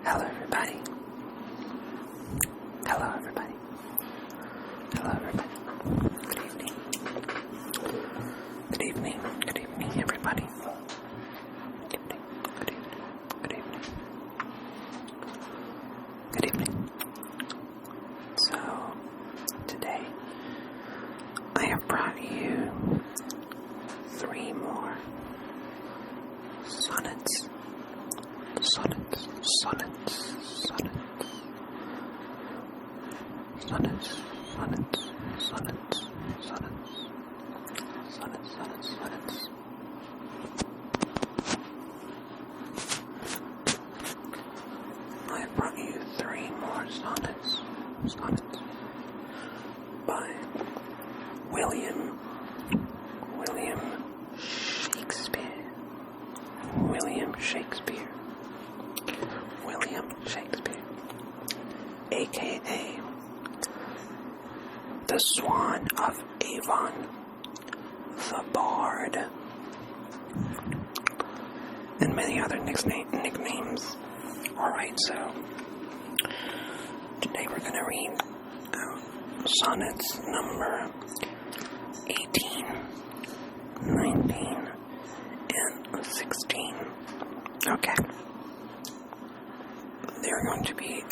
Hello, everybody. Hello, everybody. Hello, everybody. Good evening. Good evening. Good evening, everybody. Good evening. Good evening. Good evening. Good evening. So, today, I have brought you 3 more sonnets. Sonnets, sonnets, sonnets, sonnets, sonnets, sonnets, sonnets, sonnets, sonnets, sonnets. I have brought you 3 more sonnets, sonnets, by William Shakespeare. William Shakespeare. William Shakespeare, a.k.a. the Swan of Avon, the Bard, and many other nicknames. Alright, so today we're going to read sonnets number 18, 19, and 16. Okay.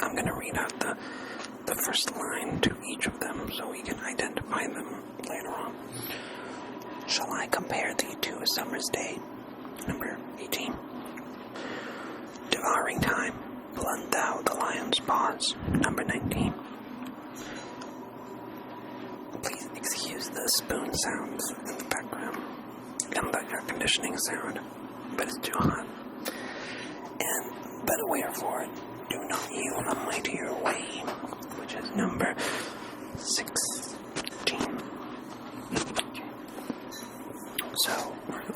I'm going to read out the first line to each of them so we can identify them later on. Shall I compare thee to a summer's day? Number 18. Devouring time, blunt thou the lion's paws. Number 19. Please excuse the spoon sounds in the background and the air conditioning sound, but it's too hot. But wherefore, do not yield a mightier way, which is number 16. Okay. So,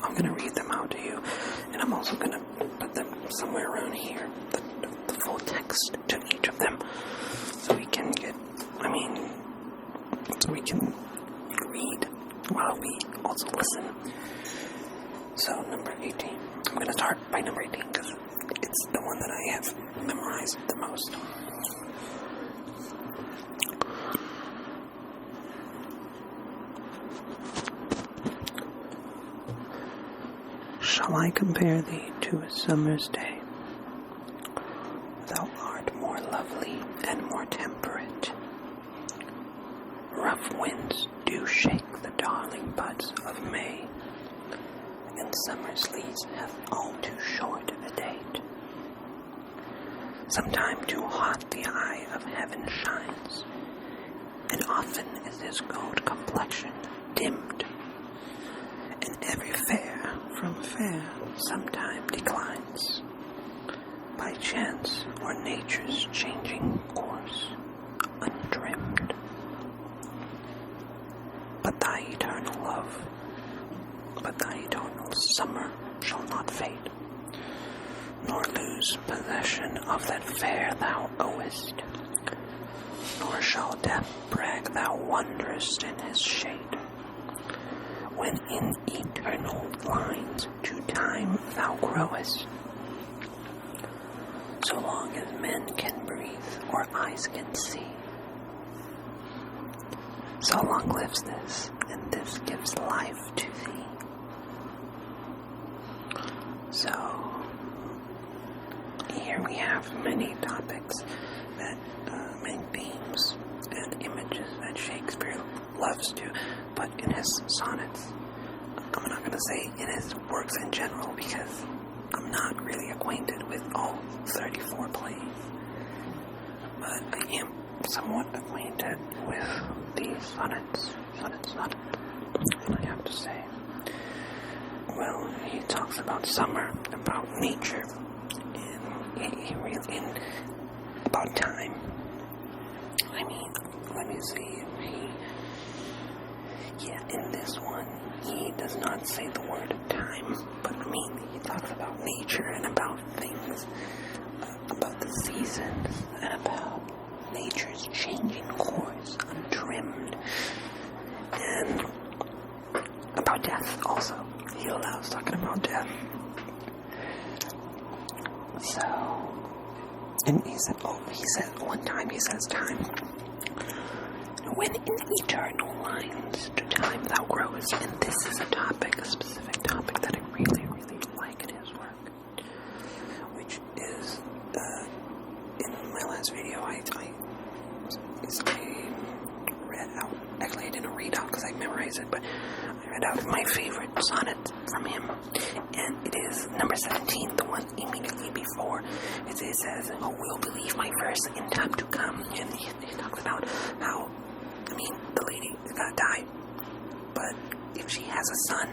I'm going to read them out to you, and I'm also going to put them somewhere around here, the full text to each of them, so we can read while we also listen. So, number 18. I'm going to start by number 18, because it's the one that I have memorized the most. Shall I compare thee to a summer's day? Thou art more lovely and more temperate. Rough winds do shake the darling buds of May, and summer's lease hath all too short a date. Sometime too hot the eye of heaven shines, and often is his gold complexion dimmed, and every fair from fair sometime declines, by chance or nature's changing course untrimmed. But thy eternal love, but thy eternal summer shall not fade, nor lose possession of that fair thou owest, nor shall death brag thou wanderest in his shade, when in eternal lines to time thou growest. So long as men can breathe or eyes can see, so long lives this, and this gives life to thee. So, here we have many topics many themes and images that Shakespeare loves to put in his sonnets. I'm not going to say in his works in general, because I'm not really acquainted with all 34 plays, but I am somewhat acquainted with these sonnets. And I have to say, well, he talks about summer, about nature, and about time. I mean, let me see if in this one, he does not say the word time, but he talks about nature and about things, about the seasons, and about nature's changing course, untrimmed, and about death also. He loves talking about death. So, And he said, one time he says, time. When in eternal lines to time thou growest. And this is a specific topic that I really, really like in his work. Which is, in my last video, I read out, actually I didn't read out because I memorized it, but I read out my favorite sonnet from him, and it is number 17, the one immediately before. It says, "Oh, will believe my verse in time to come," and he talks about how, the lady is gonna die, but if she has a son,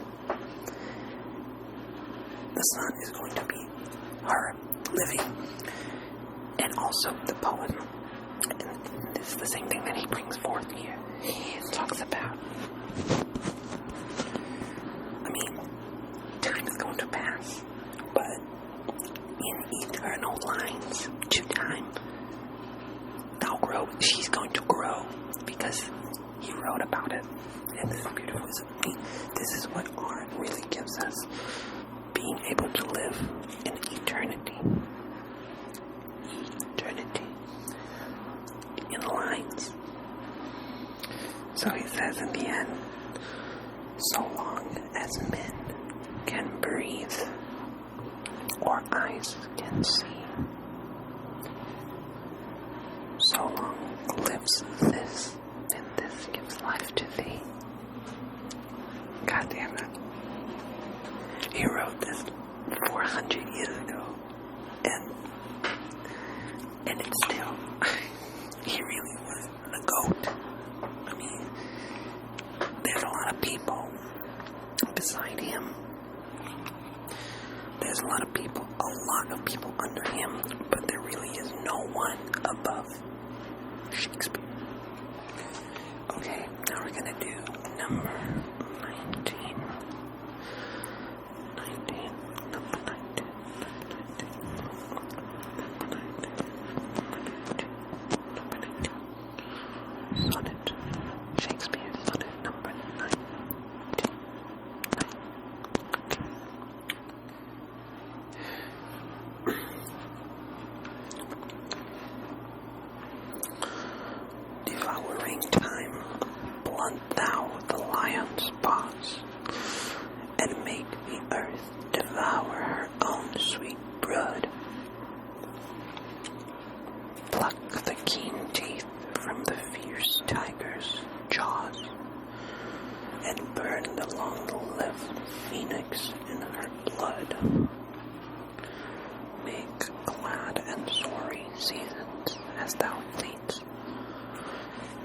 the son is going to be her living, and also the poem. And this is the same thing that he brings forth here. He talks about, time is going to pass, but in eternal lines to time, thou grow. She's going to grow because he wrote about it, and this is beautiful. This is what art really gives us: being able to live in eternity. In lines. So he says in the end, so long as men can breathe or eyes can see, so long lives this, and this gives life to thee. God damn it. He wrote this 400 years ago, and it's still, he really was the GOAT. There's a lot of people beside him. There's a lot of people under him, but there really is no one above Shakespeare. Okay, now we're gonna do number 19. Sonnet. Shakespeare sonnet number 19. Devouring time, blunt thou the lion's paws, and make the earth devour her own sweet brood. Pluck the keen teeth from the fierce tiger's jaws, and burn the long-lived phoenix in her blood. Make glad and sorry seasons as thou pleadst,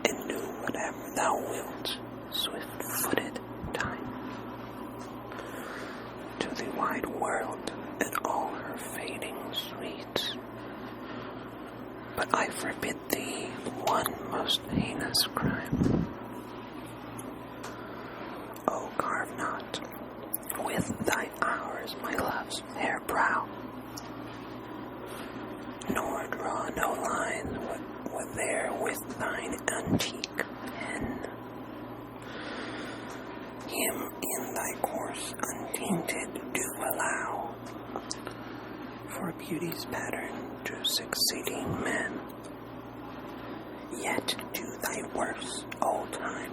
and do whatever thou wilt, swift-footed time. To the wide world and all her fading sweets, but I forbid thee one most heinous crime. O carve not with thy hours my love's fair brow, nor draw no line there with thine antique pen. Him in thy course untainted do allow, for beauty's pattern to succeeding men. Yet do thy worst, O time,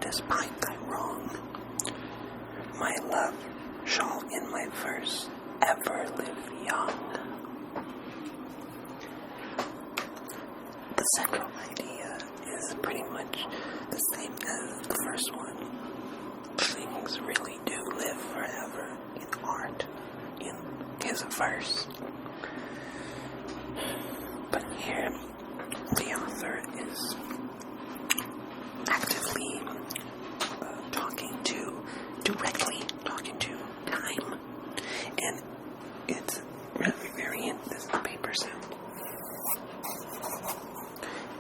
despite thy wrong. My love shall in my verse ever live young. The central idea is pretty much the same as the first one. Things really do live forever in art, in his verse. But here, the author is actively directly talking to time. And it's really very, this is the paper sound.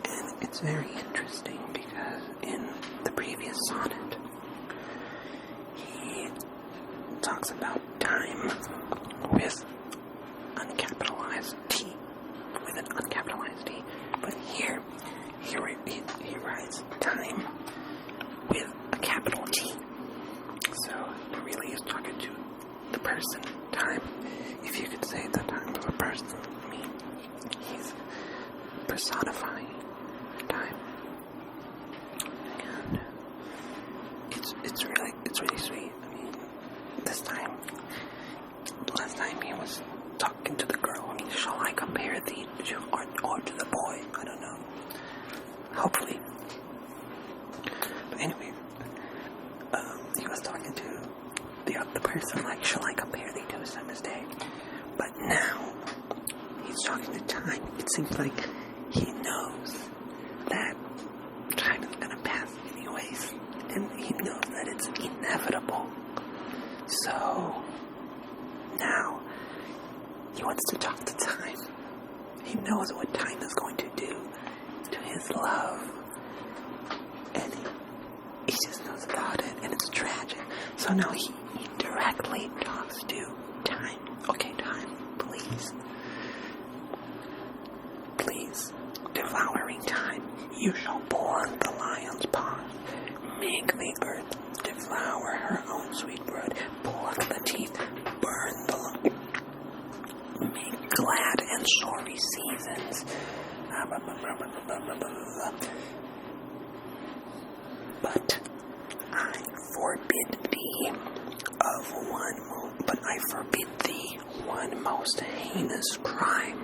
And it's very interesting because in the previous sonnet, he talks about time with uncapitalized T, but here he writes time with a capital T. So he really is talking to the person, time. If you could say the time of a person, personifying time. And it's really sweet. I mean, last time he was talking to the girl. I mean, shall I compare thee or to the boy? I don't know. Hopefully. But anyway, he was talking to the person, like, shall I compare thee to a summer's day? But now, he's talking to time. It seems like he knows that time is going to pass anyways. And he knows that it's inevitable. So, now, he wants to talk to time. He knows what time is going to do to his love. And he just knows about it, and it's tragic. So now he directly talks to time. Okay, time, please. Please, devouring time, you shall bore the lion's paws. Make the earth devour her own sweet brood. Pluck the teeth, burn the lung. Make glad and sorry seasons. But I forbid thee one most heinous crime.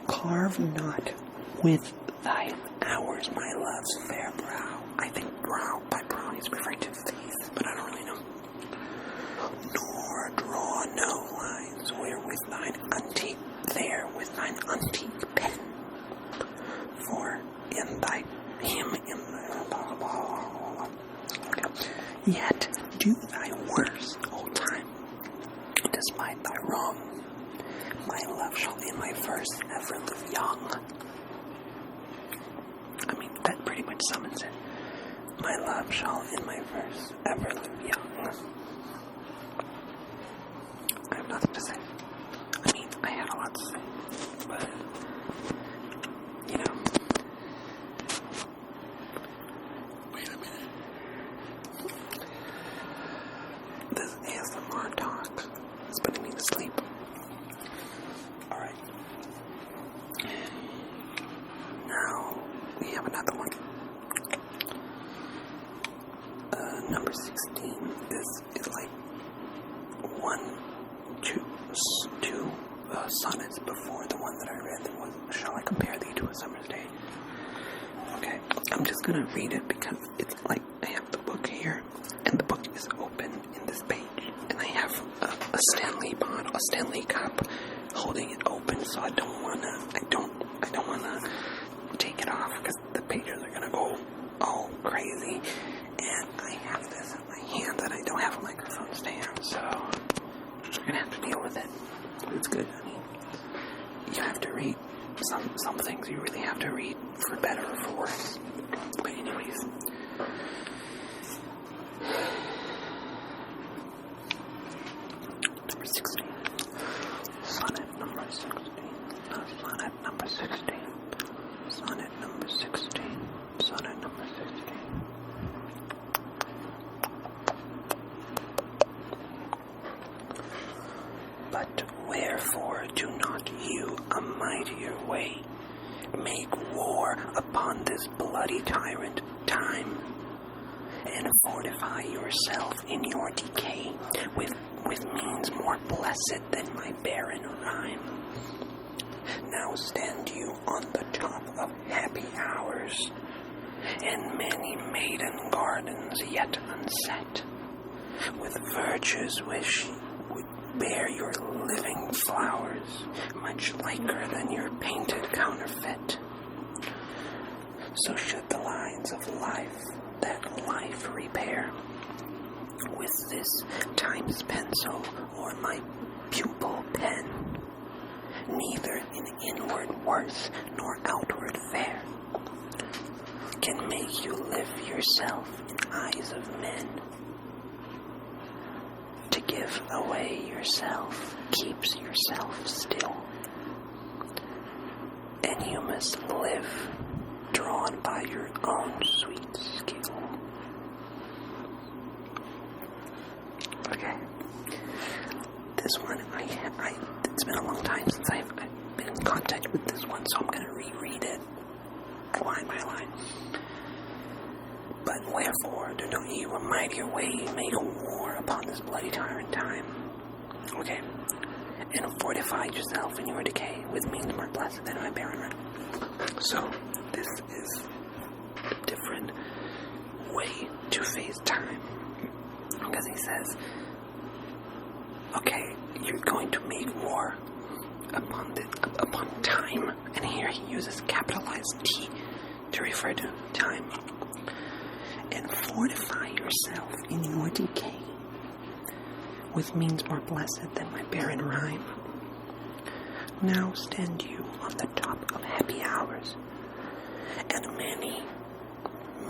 Carve not with thy hours my love's fair brow. I think by brow he's referring to face, but I don't really know. Nor draw no lines with thine antique pen. For yet do thy worst, O time, despite thy wrong. My love shall in my verse ever live young. I mean, that pretty much summons it. My love shall in my verse ever live young. I have nothing to say. I mean, I had a lot to say, but, you know. Wait a minute. This ASMR talk is putting me to sleep. Alright. Now, we have another one. Number 16 is like two sonnets before the one that I read that was, shall I compare thee to a summer's day? Okay, I'm just gonna read it because it's like I have the book here, and the book is open in this page, and I have a Stanley cup holding it open, so I don't wanna take it off because the pages are gonna go all crazy, and I have this in my hand and I don't have a microphone stand, so you're gonna have to deal with it. It's good. I mean, you have to read some things. You really have to read for better or for worse. But anyways, number 16. Sonnet number 16. Sonnet number 16. Sonnet number 16. Sonnet number 16. But wherefore do not you a mightier way make war upon this bloody tyrant time, and fortify yourself in your decay with means more blessed than my barren rhyme? Now stand you on the top of happy hours, and many maiden gardens yet unset, with virtues which bear your living flowers, much liker than your painted counterfeit. So should the lines of life that life repair, with this time's pencil or my pupil pen, neither in inward worth nor outward fair, can make you live yourself in eyes of men. To give away yourself keeps yourself still, and you must live drawn by your own sweet skill. Okay, this one, it's been a long time since I've been in contact with this one, so I'm going to reread it line by line. But wherefore do not you a mightier way make war upon this bloody tyrant time? Okay. And fortify yourself in your decay with means more blessed than my barren run. So, this is a different way to face time. Because he says, okay, you're going to make war upon time. And here he uses capitalized T to refer to time. And fortify yourself in your decay with means more blessed than my barren rhyme. Now stand you on the top of happy hours, and many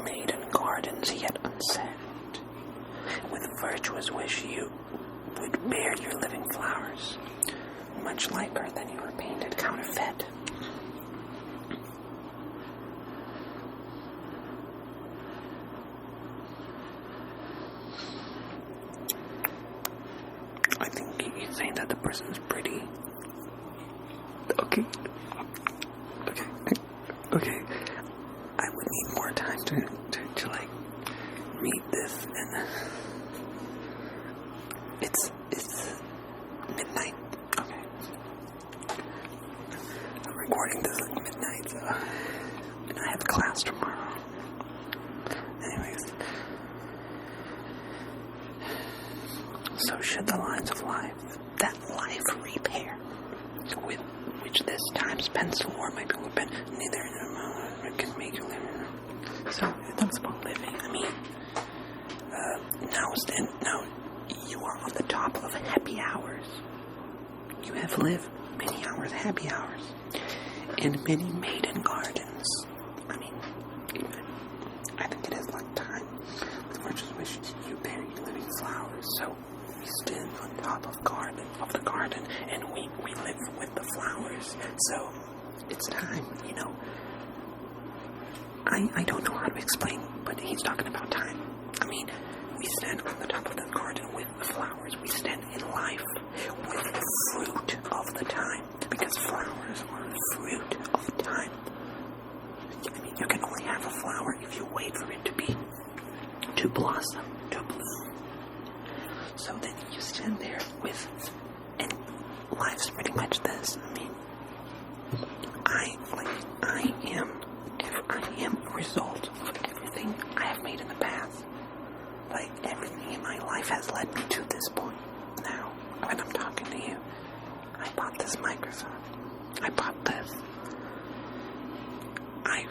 maiden gardens yet unset. With virtuous wish you would bear your living flowers, much liker than your painted counterfeit. I think he's saying that the person's pretty. Okay. I would need more time to like read this, and it's midnight. Okay, I'm recording this at midnight, and I have class tomorrow. Anyways, so should the lines of life that life repair, with which this time's pencil or my people pen neither in a moment can make you live. So it talks about living. I mean, now you are on the top of happy hours. You have lived many hours, happy hours, and many maiden gardens. I mean, I think it is like time. With virtuous wishes you bear your living flowers. So we stand on top of the garden, and we live with the flowers. So it's time, you know. I don't know how to explain, but he's talking about time. I mean, we stand on the top of the garden with the flowers. We stand in life with the fruit of the time, because flowers are the fruit of time. I mean, you can only have a flower if you wait for it to blossom, to bloom. So then you stand there with, and life's pretty much this. I mean, I am a result of everything I have made in the past. Like, everything in my life has led me to this point. Now, when I'm talking to you, I bought this microphone. I bought this. I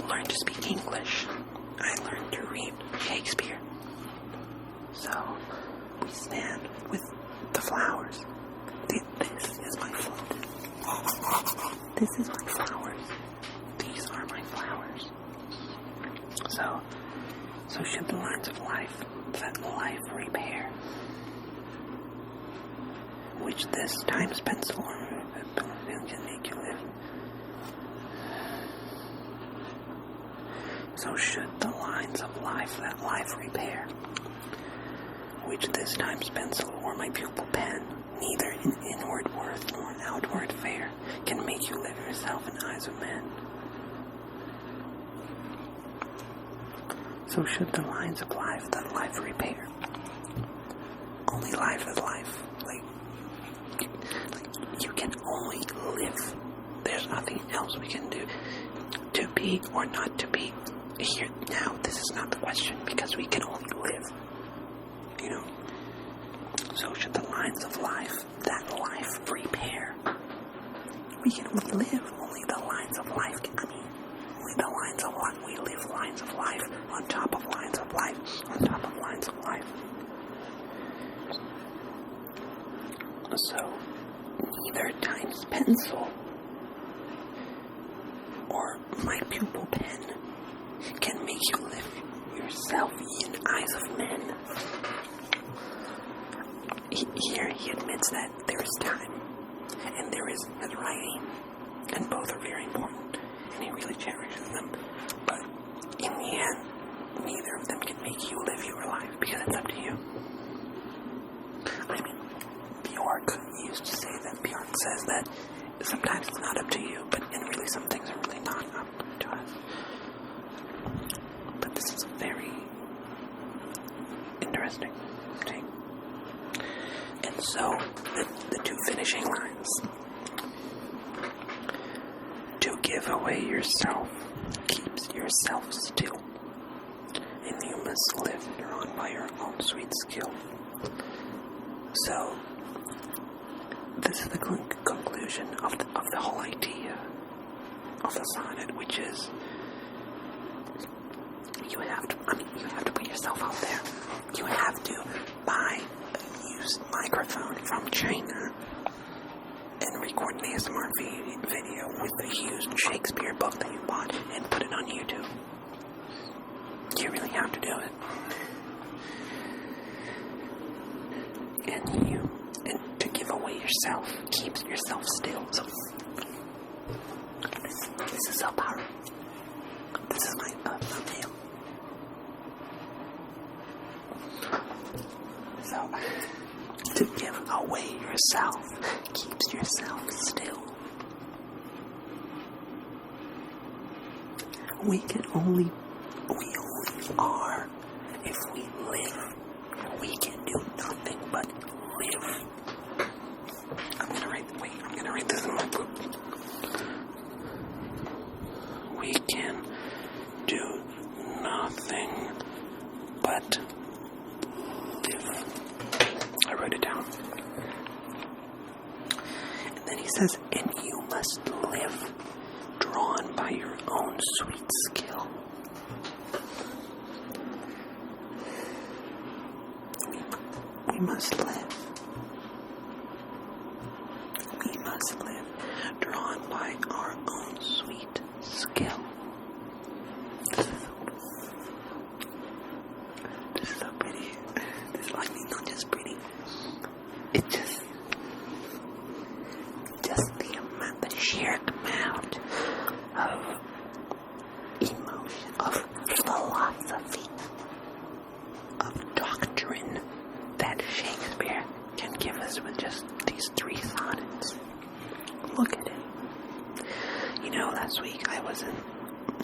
learned to speak English. I learned to read Shakespeare. So, we stand with the flowers. This is my float. This is my flowers. These are my flowers. So should the lines of life that life repair, which this time's pencil can make you live. So should the lines of life that life repair, which this time's pencil or my pupil pen, neither in inward worth nor outward fair, can make you live yourself in eyes of men. So should the lines of life that life repair. Only life is life. Like you can only live. There's nothing else we can do. To be or not to be. Here now, this is not the question, because we can only live. You know. So should the lines of life that life repair. We can only live. Only the lines of life can, only the lines of life. We live lines of life on top of lines of life on top of lines of life. So neither time's pencil or my pupil pen can make you live yourself in eyes of men. Here he admits that there is time and there is his writing, and both are very important, and he really cherishes them. But in the end, neither of them can make you live your life, because it's up to you. I mean, used to say that Bjork says that sometimes it's not up to you, but and really some things are really not up to us. But this is a very interesting take. And so, the two finishing lines. To give away yourself keeps yourself still, and you must live drawn by your own sweet skill. So, this is the conclusion of the whole idea of the sonnet, which is you have to put yourself out there. You have to buy a used microphone from China and record an ASMR video with the used Shakespeare book that you bought and put it on YouTube. You really have to do it. And to give away yourself keeps yourself still. So this is so powerful. This is my thumbnail. So, to give away yourself keeps yourself still. We only are if we live. We can do nothing but live. I'm gonna write this in my book. We can do nothing but live. I wrote it down. And then he says, and you must live drawn by your own sweet skill. We must live. We must live drawn by our own sweet skill. This is so pretty. This is like not just pretty. It's just the sheer amount of emotion, of philosophy, of doctrine that Shakespeare can give us with just these 3 sonnets. Look at it. You know, last week I was in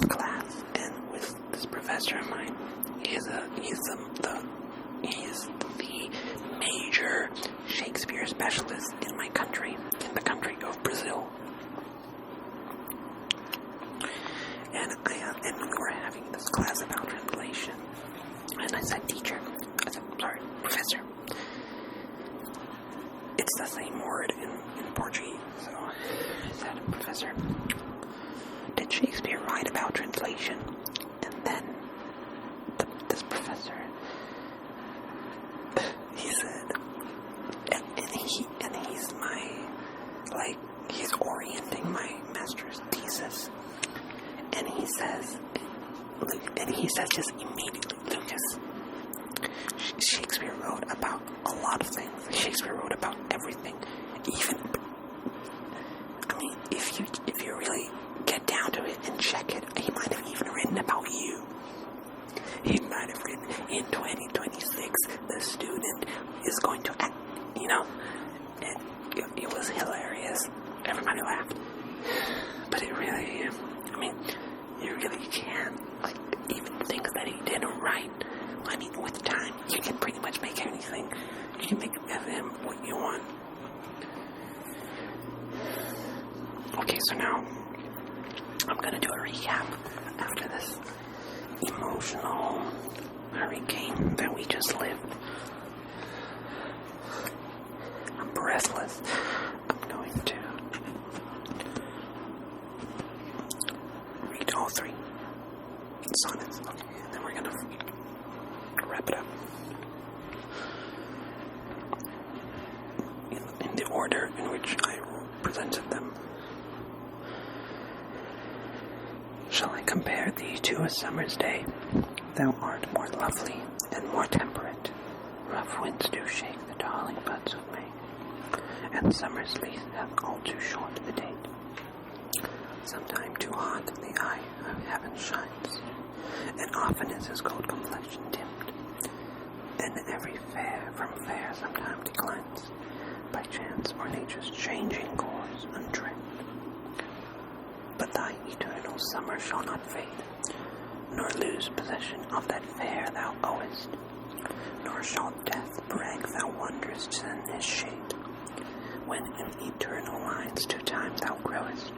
class and with this professor of mine. He's the major Shakespeare specialist in my country, in the country of Brazil. And we were having this class about translation. And I said, professor, it's the same word in Portuguese. So I said, Professor, did Shakespeare write about translation? And then this professor, he said, and he's he's orienting my master's thesis. And he says just immediately, Lucas, Shakespeare wrote about a lot of things. Shakespeare wrote about everything. Even, if you really get down to it and check it, he might have even written about you. He might have written, in 2026, the student is going to act, and it was hilarious. Everybody laughed. But it really, you really can't, even things that he didn't write. With time, you can pretty much make anything. You can make of him what you want. Okay, so now, I'm gonna do a recap after this emotional hurricane that we just lived. I'm breathless. I'm going to read all 3 sonnets. Okay, and then we're gonna wrap it up. In the order in which I presented them. Shall I compare thee to a summer's day? Thou art more lovely and more temperate. Rough winds do shake the darling buds of May, and summer's lease hath all too short the date. Sometime too hot the eye of heaven shines, and often is his gold complexion dimmed, and every fair from fair sometime declines, by chance or nature's changing course untricked. But thy eternal summer shall not fade, nor lose possession of that fair thou owest, nor shall death brag thou wanderest in his shade, when in eternal lines to time thou growest,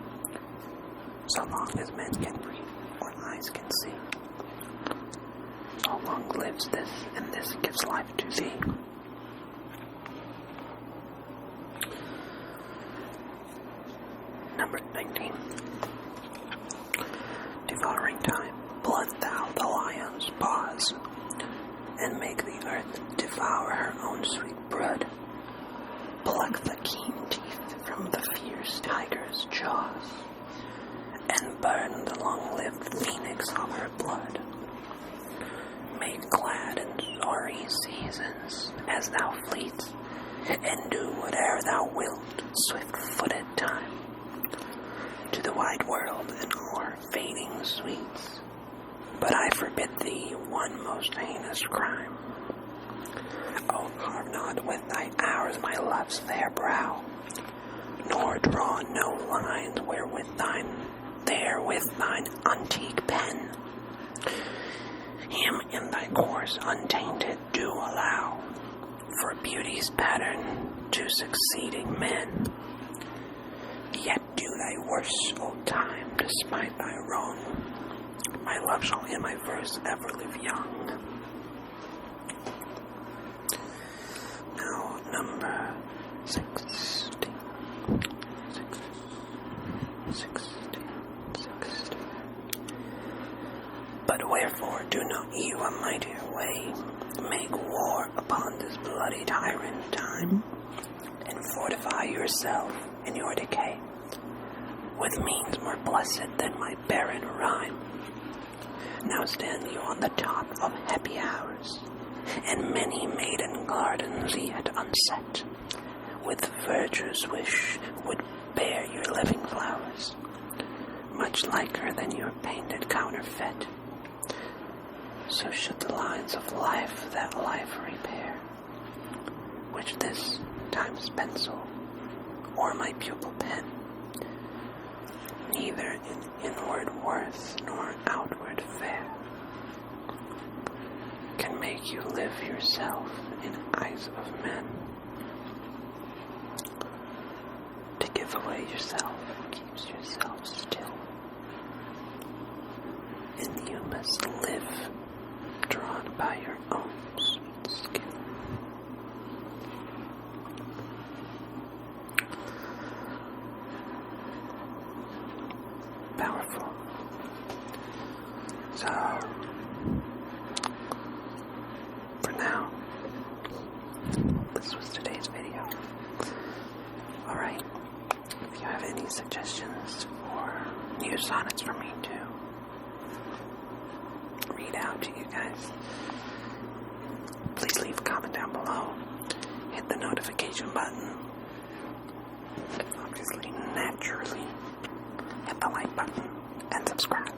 so long as men can breathe or eyes can see. So long lives this, and this gives life to thee. Number 19. Devouring time, blood thou the lion's paws, and make the earth devour her own sweet blood. Pluck the keen teeth from the fierce tiger's jaws, and burn the long-lived phoenix of her blood. Make glad in sorry seasons as thou fleets, and do whate'er thou wilt, swift-footed time, to the wide world and all her fading sweets. But I forbid thee one most heinous crime. Oh, carve not with thy hours my love's fair brow, nor draw no lines wherewith thine antique pen. Him in thy course untainted do allow, for beauty's pattern to succeeding men. Yet do thy worst, O time, despite thy wrong. My love shall in my verse ever live young. Now, number 16. But wherefore do not you a mightier way make war upon this bloody tyrant time, and fortify yourself in your decay with means more blessed than my barren rhyme? Now stand you on the top of happy hours, and many maiden gardens yet unset, with virtue's wish would bear your living flowers, much liker than your painted counterfeit. So should the lines of life that life repair, which this time's pencil or my pupil pen, neither in inward worth nor outward fare, can make you live yourself in eyes of men. To give away yourself keeps yourself still, and you must live drawn by your own sweet skill. Powerful. So, for now, this was today's video. Alright, if you have any suggestions for new sonnets for me to read out to you guys, please leave a comment down below. Hit the notification button. Obviously, naturally, hit the like button and subscribe.